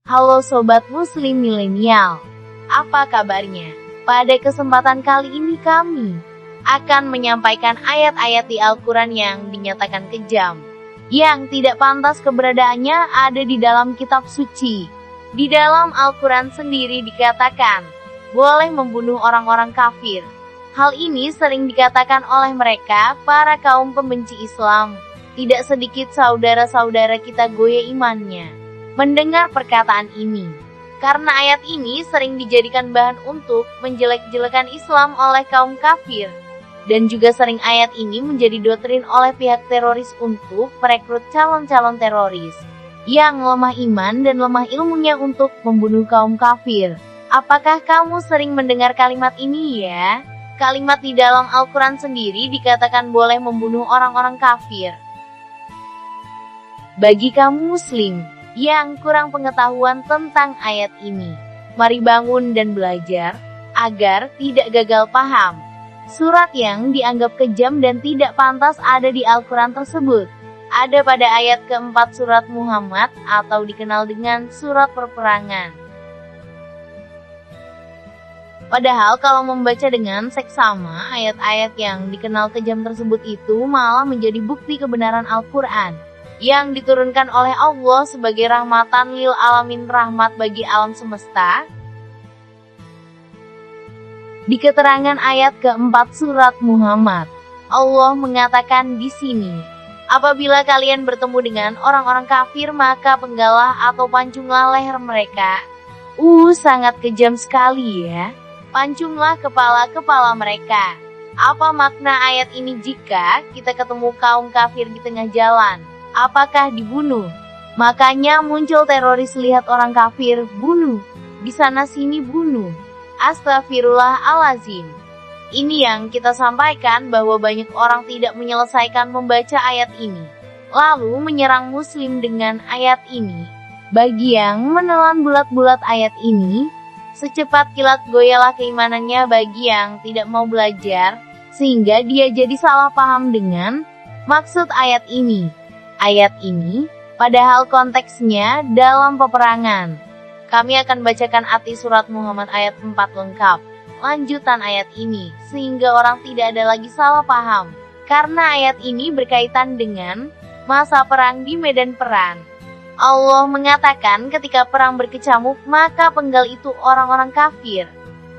Halo Sobat Muslim Milenial, apa kabarnya? Pada kesempatan kali ini kami akan menyampaikan ayat-ayat di Al-Quran yang dinyatakan kejam, yang tidak pantas keberadaannya ada di dalam kitab suci. Di dalam Al-Quran sendiri dikatakan, boleh membunuh orang-orang kafir. Hal ini sering dikatakan oleh mereka, para kaum pembenci Islam. Tidak sedikit saudara-saudara kita goyah imannya mendengar perkataan ini. Karena ayat ini sering dijadikan bahan untuk menjelek-jelekan Islam oleh kaum kafir. Dan juga sering ayat ini menjadi doktrin oleh pihak teroris untuk merekrut calon-calon teroris yang lemah iman dan lemah ilmunya untuk membunuh kaum kafir. Apakah kamu sering mendengar kalimat ini ya? Kalimat di dalam Al-Quran sendiri dikatakan boleh membunuh orang-orang kafir. Bagi kamu muslim yang kurang pengetahuan tentang ayat ini, mari bangun dan belajar, agar tidak gagal paham. Surat yang dianggap kejam dan tidak pantas ada di Al-Quran tersebut ada pada ayat keempat surat Muhammad, atau dikenal dengan surat perperangan. Padahal kalau membaca dengan seksama, ayat-ayat yang dikenal kejam tersebut itu malah menjadi bukti kebenaran Al-Quran yang diturunkan oleh Allah sebagai rahmatan lil alamin, rahmat bagi alam semesta. Di keterangan ayat keempat surat Muhammad, Allah mengatakan di sini, apabila kalian bertemu dengan orang-orang kafir maka penggalah atau pancunglah leher mereka. Sangat kejam sekali ya. Pancunglah kepala-kepala mereka. Apa makna ayat ini jika kita ketemu kaum kafir di tengah jalan? Apakah dibunuh? Makanya muncul teroris lihat orang kafir, bunuh. Di sana sini bunuh. Astagfirullahalazim. Ini yang kita sampaikan bahwa banyak orang tidak menyelesaikan membaca ayat ini, lalu menyerang muslim dengan ayat ini. Bagi yang menelan bulat-bulat ayat ini, secepat kilat goyalah keimanannya. Bagi yang tidak mau belajar, sehingga dia jadi salah paham dengan maksud ayat ini. Ayat ini, padahal konteksnya dalam peperangan. Kami akan bacakan arti surat Muhammad ayat 4 lengkap, lanjutan ayat ini, sehingga orang tidak ada lagi salah paham. Karena ayat ini berkaitan dengan masa perang di medan perang. Allah mengatakan ketika perang berkecamuk maka penggal itu orang-orang kafir.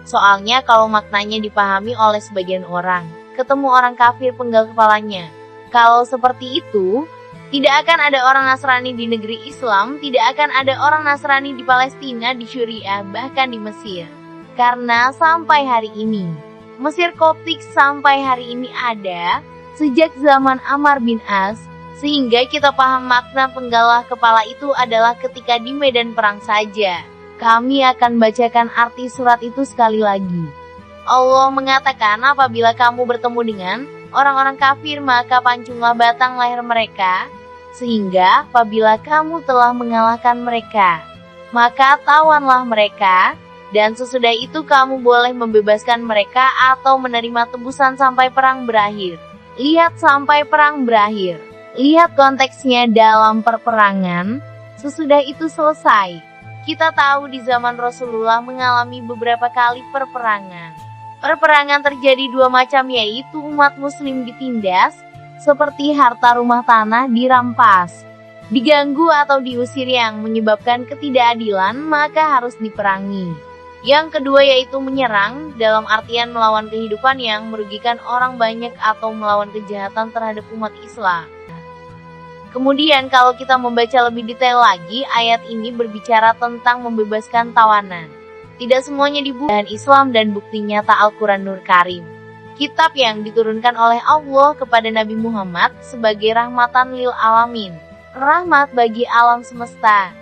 Soalnya kalau maknanya dipahami oleh sebagian orang, ketemu orang kafir penggal kepalanya. Kalau seperti itu, tidak akan ada orang Nasrani di negeri Islam, tidak akan ada orang Nasrani di Palestina, di Syria, bahkan di Mesir. Karena sampai hari ini, Mesir Koptik sampai hari ini ada sejak zaman Ammar bin As. Sehingga kita paham makna penggalah kepala itu adalah ketika di medan perang saja. Kami akan bacakan arti surat itu sekali lagi. Allah mengatakan apabila kamu bertemu dengan orang-orang kafir maka pancunglah batang leher mereka. Sehingga apabila kamu telah mengalahkan mereka, maka tawanlah mereka. Dan sesudah itu kamu boleh membebaskan mereka atau menerima tebusan sampai perang berakhir. Lihat sampai perang berakhir. Lihat konteksnya dalam perperangan. Sesudah itu selesai. Kita tahu di zaman Rasulullah mengalami beberapa kali perperangan. Perperangan terjadi dua macam, yaitu umat muslim ditindas, seperti harta rumah tanah dirampas, diganggu atau diusir yang menyebabkan ketidakadilan, maka harus diperangi. Yang kedua yaitu menyerang, dalam artian melawan kehidupan yang merugikan orang banyak atau melawan kejahatan terhadap umat Islam. Kemudian kalau kita membaca lebih detail lagi, ayat ini berbicara tentang membebaskan tawanan. Tidak semuanya dibunuh Islam dan bukti nyata Al-Quran Nur Karim. Kitab yang diturunkan oleh Allah kepada Nabi Muhammad sebagai rahmatan lil alamin. Rahmat bagi alam semesta.